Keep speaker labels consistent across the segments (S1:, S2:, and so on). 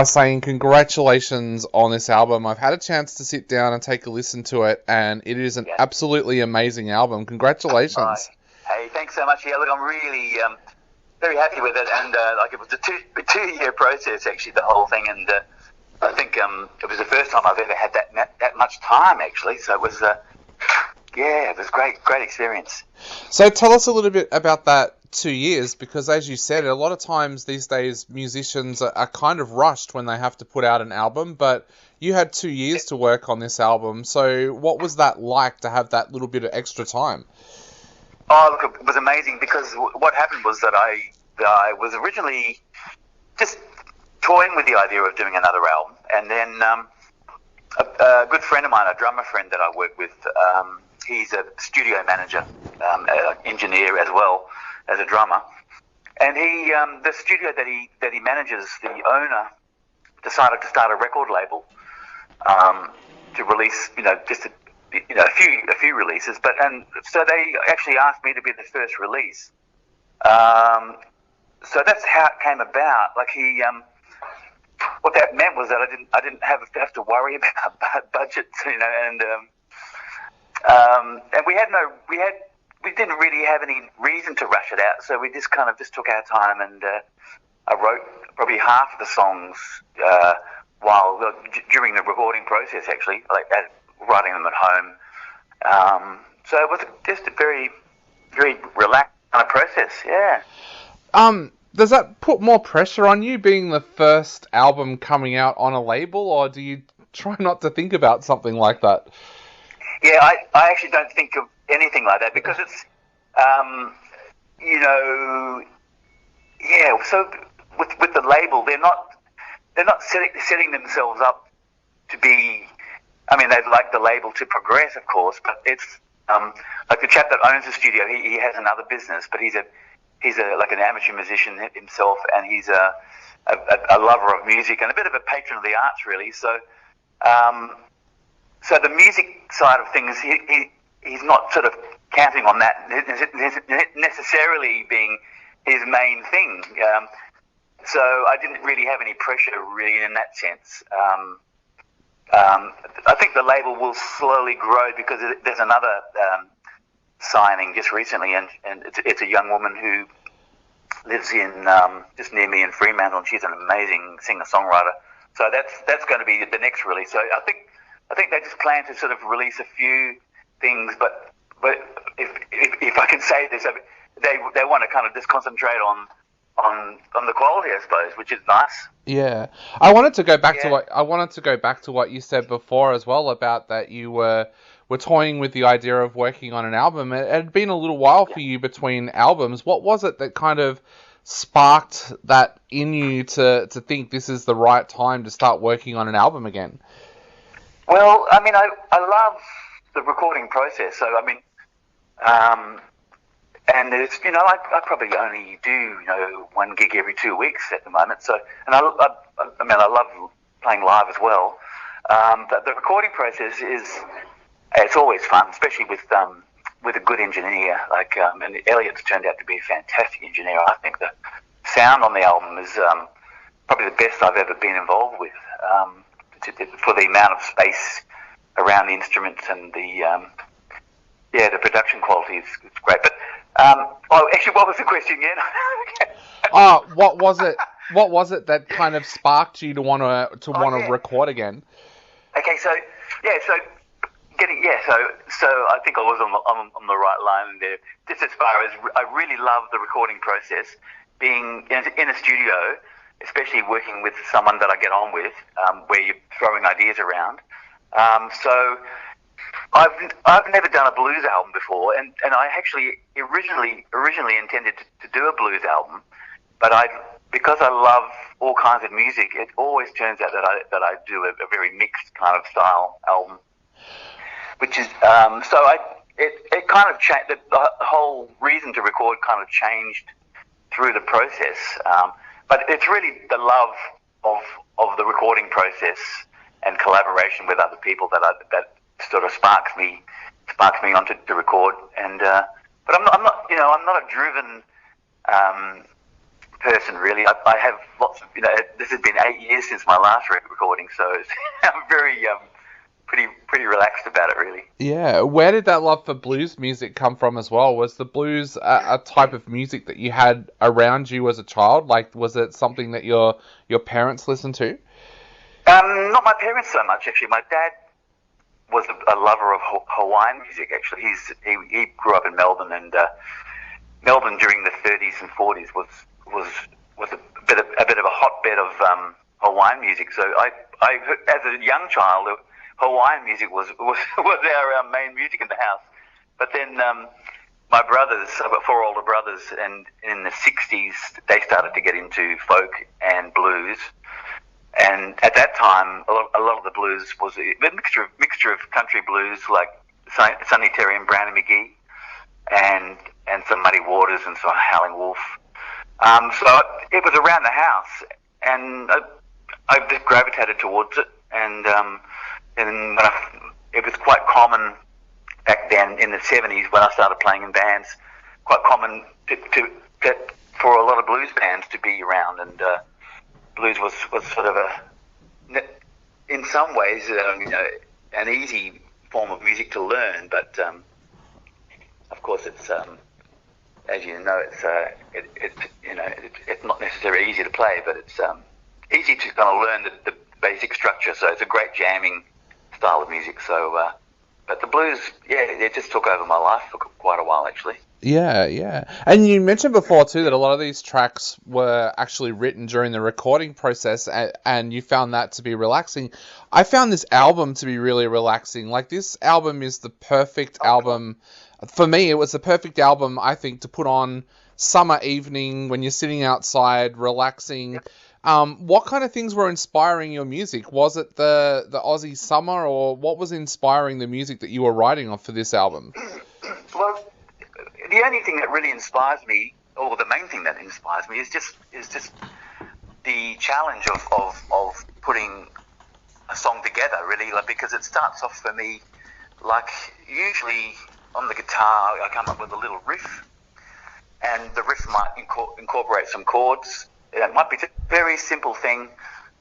S1: by saying congratulations on this album. I've had a chance to sit down and take a listen to it, and it is an absolutely amazing album. Congratulations.
S2: Hey, thanks so much. Yeah, look, I'm really very happy with it, and like it was a two-year process, actually, the whole thing, and I think it was the first time I've ever had that much time, actually, so it was... it was great experience.
S1: So tell us a little bit about that 2 years, because as you said, a lot of times these days musicians are kind of rushed when they have to put out an album, but you had 2 years to work on this album. So what was that like to have that little bit of extra time?
S2: Oh, look, it was amazing, because what happened was that I was originally just toying with the idea of doing another album, and then a good friend of mine, a drummer friend that I work with, he's a studio manager, engineer as well as a drummer, and he, the studio that he manages, the owner decided to start a record label to release, just a few releases, and so they actually asked me to be the first release. So that's how it came about. Like what that meant was that I didn't have to worry about budgets, and we didn't really have any reason to rush it out, so we just took our time, and I wrote probably half of the songs during the recording process, actually, like writing them at home. So it was just a very, very relaxed kind of process, yeah.
S1: Does that put more pressure on you, being the first album coming out on a label, or do you try not to think about something like that?
S2: Yeah, I actually don't think of anything like that, because it's, so with the label, they're not setting themselves up to be, I mean, they'd like the label to progress, of course, but it's, like the chap that owns the studio, he has another business, but he's like an amateur musician himself, and he's a lover of music and a bit of a patron of the arts, really. So, so the music side of things, he's not sort of counting on that necessarily being his main thing. So I didn't really have any pressure, really, in that sense. I think the label will slowly grow, because there's another signing just recently, and it's a young woman who lives in just near me in Fremantle, and she's an amazing singer-songwriter. So that's going to be the next release. So I think they just plan to sort of release a few things, but if I can say this, they want to kind of just concentrate on the quality, I suppose, which is nice.
S1: Yeah, I wanted to go back to what you said before as well, about that you were toying with the idea of working on an album. It had been a little while for you between albums. What was it that kind of sparked that in you to think this is the right time to start working on an album again?
S2: Well, I mean, I love the recording process. So, I mean, and there's, I probably only do, one gig every 2 weeks at the moment. So, and I love playing live as well. But the recording process it's always fun, especially with a good engineer. Like, and Elliot's turned out to be a fantastic engineer. I think the sound on the album is probably the best I've ever been involved with, for the amount of space around the instruments, and the production quality is great. But actually, what was the question again?
S1: What was it that kind of sparked you to want to record again?
S2: Okay, so I think I was on the right line there. Just as far as I really love the recording process, being in a studio, especially working with someone that I get on with, where you're throwing ideas around. So I've never done a blues album before, and I actually originally intended to do a blues album, but because I love all kinds of music, it always turns out that I do a very mixed kind of style album, which is it kind of changed. The whole reason to record kind of changed through the process, but it's really the love of the recording process and collaboration with other people that sort of sparks me on to record. And but I'm not a driven person, really. I have lots of, this has been 8 years since my last recording, so I'm very pretty relaxed about it, really.
S1: Yeah, where did that love for blues music come from as well? Was the blues a type of music that you had around you as a child? Like, was it something that your parents listened to?
S2: Not my parents so much, actually. My dad was a lover of Hawaiian music. Actually, he grew up in Melbourne, and Melbourne during the 30s and 40s was a bit of a hotbed of Hawaiian music. So I as a young child, Hawaiian music was our main music in the house. But then my brothers, I've got 4 older brothers, and in the 60s they started to get into folk and blues. And at that time, a lot of the blues was a mixture of country blues like Sonny Terry and Brownie McGee, and some Muddy Waters and some Howling Wolf. So it was around the house, and I just gravitated towards it. And it was quite common back then in the 70s when I started playing in bands. Quite common for a lot of blues bands to be around, and blues was sort of in some ways, an easy form of music to learn, but of course it's, as you know, it's not necessarily easy to play, but it's easy to kind of learn the basic structure. So it's a great jamming style of music. So, but the blues, it just took over my life for quite a while, actually.
S1: Yeah. And you mentioned before, too, that a lot of these tracks were actually written during the recording process, and you found that to be relaxing. I found this album to be really relaxing. Like, this album is the perfect album. For me, it was the perfect album, I think, to put on summer evening when you're sitting outside, relaxing. What kind of things were inspiring your music? Was it the Aussie summer, or what was inspiring the music that you were writing on for this album?
S2: Well, the only thing that really inspires me, or the main thing that inspires me, is just the challenge of putting a song together, really, because it starts off for me like usually on the guitar I come up with a little riff, and the riff might incorporate some chords. It might be a very simple thing,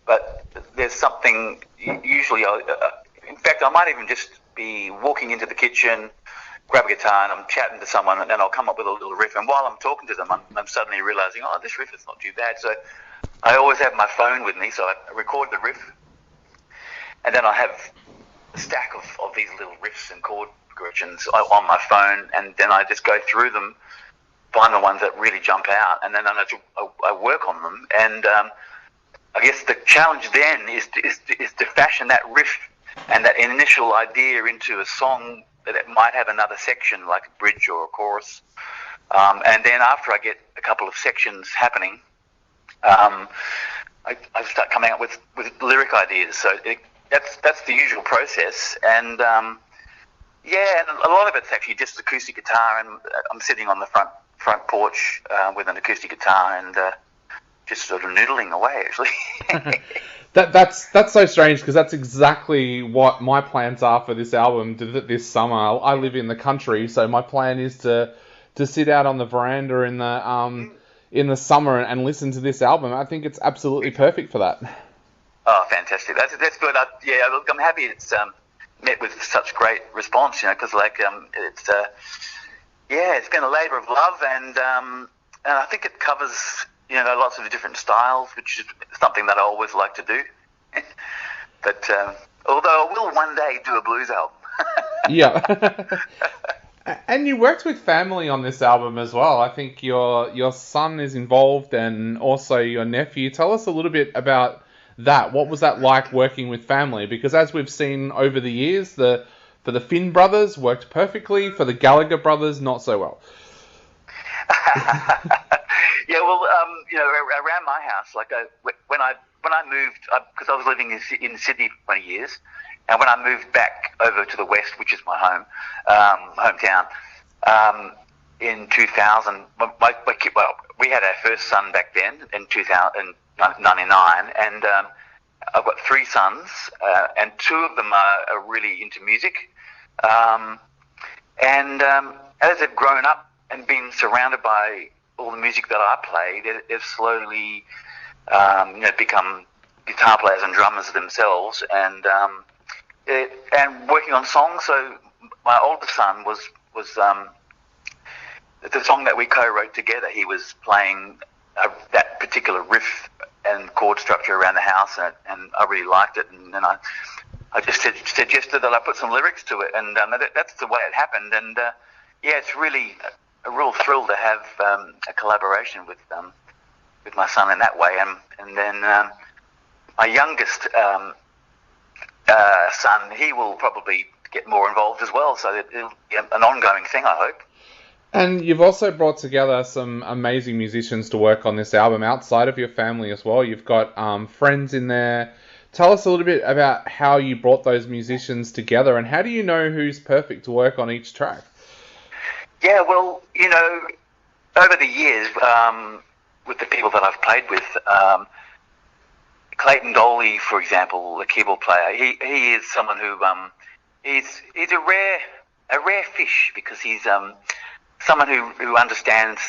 S2: but there's something usually. In fact, I might even just be walking into the kitchen, grab a guitar, and I'm chatting to someone, and then I'll come up with a little riff. And while I'm talking to them, I'm suddenly realizing, this riff is not too bad. So I always have my phone with me, so I record the riff, and then I have a stack of these little riffs and chord progressions on my phone, and then I just go through them, find the ones that really jump out, and then I work on them. And I guess the challenge then is to fashion that riff and that initial idea into a song that it might have another section, like a bridge or a chorus. And then after I get a couple of sections happening, I start coming up with lyric ideas. So that's the usual process. And and a lot of it's actually just acoustic guitar, and I'm sitting on the front porch with an acoustic guitar and just sort of noodling away, actually.
S1: That's so strange, because that's exactly what my plans are for this album this summer. I live in the country, so my plan is to sit out on the veranda in the summer and listen to this album. I think it's absolutely perfect for that.
S2: Oh, fantastic! That's good. I'm happy it's met with such great response. Because it's been a labour of love, and I think it covers lots of different styles, which is something that I always like to do. But although I will one day do a blues album.
S1: Yeah. And you worked with family on this album as well. I think your son is involved, and also your nephew. Tell us a little bit about that. What was that like working with family? Because as we've seen over the years, for the Finn brothers worked perfectly. For the Gallagher brothers, not so well.
S2: Yeah, well, around my house, when I moved, because I was living in Sydney for 20 years, and when I moved back over to the west, which is my hometown, in 2000, we had our first son back then in 1999, and I've got 3 sons, and 2 of them are really into music, and as they've grown up and been surrounded by all the music that I play, they've slowly become guitar players and drummers themselves, and working on songs. So my oldest son was the song that we co-wrote together. He was playing that particular riff and chord structure around the house, and I really liked it. And then I just suggested that I put some lyrics to it, and that's the way it happened. And it's really a real thrill to have a collaboration with my son in that way. And then my youngest son, he will probably get more involved as well. So it'll be an ongoing thing, I hope.
S1: And you've also brought together some amazing musicians to work on this album outside of your family as well. You've got friends in there. Tell us a little bit about how you brought those musicians together, and how do you know who's perfect to work on each track?
S2: Yeah, well, over the years, with the people that I've played with, Clayton Doley, for example, the keyboard player, he is someone who he's a rare fish, because he's someone who understands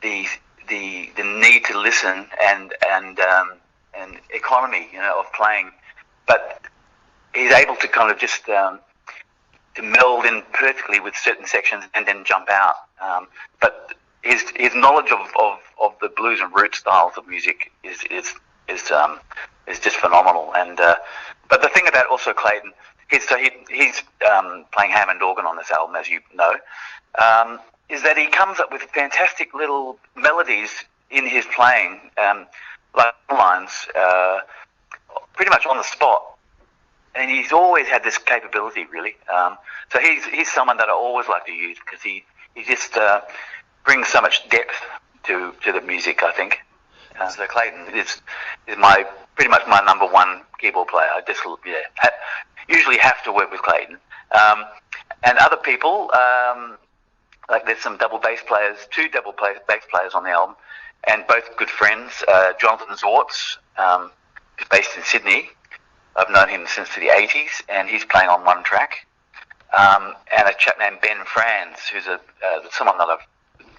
S2: the need to listen and economy, of playing, but he's able to kind of just to meld in perfectly with certain sections and then jump out. But his knowledge of the blues and root styles of music is just phenomenal. And but the thing about also Clayton, he's playing Hammond organ on this album, as you know, is that he comes up with fantastic little melodies in his playing, like lines, pretty much on the spot. And he's always had this capability, really. So he's someone that I always like to use, because he just brings so much depth to the music, I think. So Clayton is pretty much my number one keyboard player. I just usually have to work with Clayton. And other people, like there's some double bass players, two double bass players on the album, and both good friends. Jonathan Zortz, who's based in Sydney. I've known him since the 80s, and he's playing on one track. And a chap named Ben Franz, who's someone that I've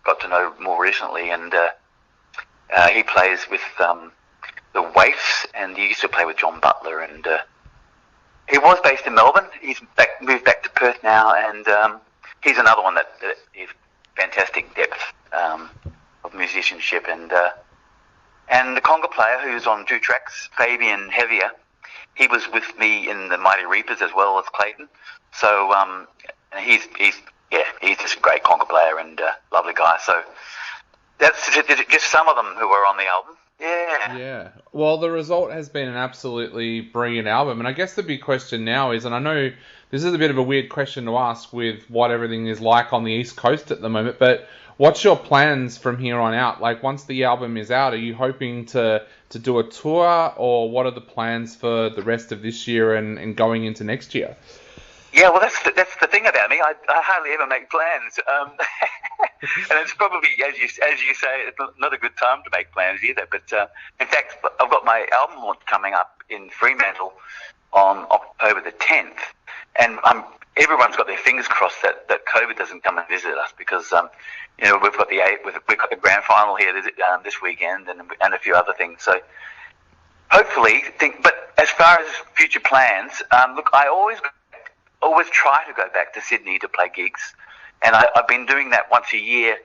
S2: got to know more recently, and he plays with the Waifs, and he used to play with John Butler, and he was based in Melbourne. He's moved back to Perth now, and he's another one that is fantastic depth of musicianship, and the conga player who's on 2 tracks, Fabian Heavier. He was with me in the Mighty Reapers as well as Clayton. So he's just a great conga player and lovely guy. So that's just some of them who are on the album.
S1: Yeah. Well, the result has been an absolutely brilliant album. And I guess the big question now is, and I know this is a bit of a weird question to ask with what everything is like on the East Coast at the moment, but what's your plans from here on out? Like, once the album is out, are you hoping to do a tour, or what are the plans for the rest of this year and going into next year?
S2: Yeah, well, that's the thing about me. I hardly ever make plans, and it's probably, as you say, it's not a good time to make plans either. But in fact, I've got my album launch coming up in Fremantle on October the 10th, and everyone's got their fingers crossed that COVID doesn't come and visit us, because we've got the grand final here this weekend, and a few other things. So hopefully, but as far as future plans, look, I always try to go back to Sydney to play gigs, and I've been doing that once a year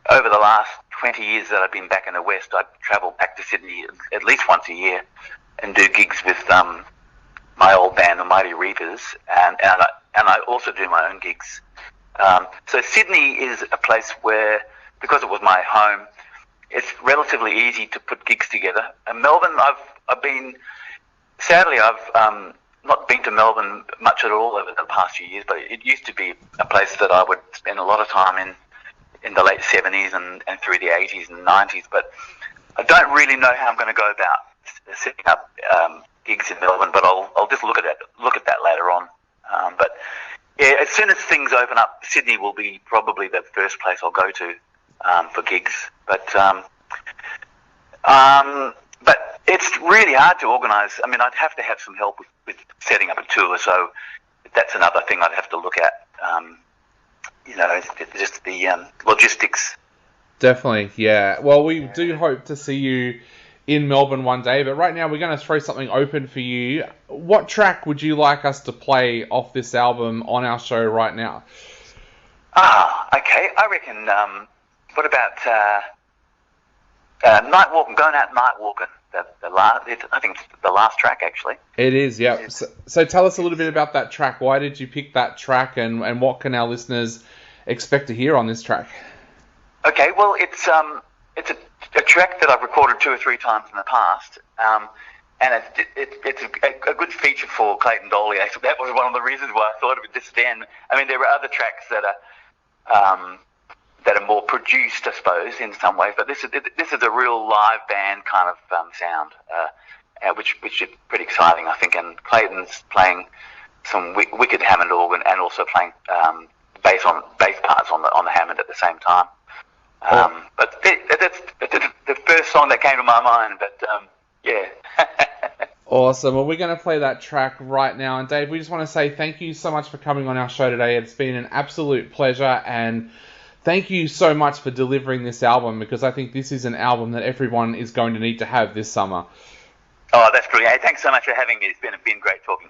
S2: over the last 20 years that I've been back in the West. I travel back to Sydney at least once a year and do gigs with my old band, the Mighty Reapers, and I also do my own gigs. So Sydney is a place where, because it was my home, it's relatively easy to put gigs together. And Melbourne, sadly I've not been to Melbourne much at all over the past few years, but it used to be a place that I would spend a lot of time in the late 70s and through the 80s and 90s. But I don't really know how I'm going to go about setting up gigs in Melbourne, but I'll just look at that later on. But yeah, as soon as things open up, Sydney will be probably the first place I'll go to for gigs. But it's really hard to organise. I mean, I'd have to have some help with setting up a tour, so that's another thing I'd have to look at. just the logistics.
S1: Definitely, yeah. Well, we do hope to see you in Melbourne one day, but right now we're going to throw something open for you. What track would you like us to play off this album on our show right now?
S2: Okay. I reckon, what about Night Walking, Going Out Night Walking? I think it's the last track, actually.
S1: It is, yeah. So tell us a little bit about that track. Why did you pick that track, and what can our listeners expect to hear on this track?
S2: Okay, well, it's a track that I've recorded 2 or 3 times in the past, and it's a good feature for Clayton Doley. Actually, that was one of the reasons why I thought of it just then. I mean, there are other tracks that are more produced, I suppose, in some ways, but this is a real live band kind of sound, which is pretty exciting, I think. And Clayton's playing some wicked Hammond organ and also playing bass parts on the Hammond at the same time. But that's the first song that came to my mind. But yeah.
S1: Awesome. Well, we're going to play that track right now. And Dave, we just want to say thank you so much for coming on our show today. It's been an absolute pleasure, and thank you so much for delivering this album, because I think this is an album that everyone is going to need to have this summer.
S2: Oh, that's brilliant. Hey, thanks so much for having me. It's been great talking.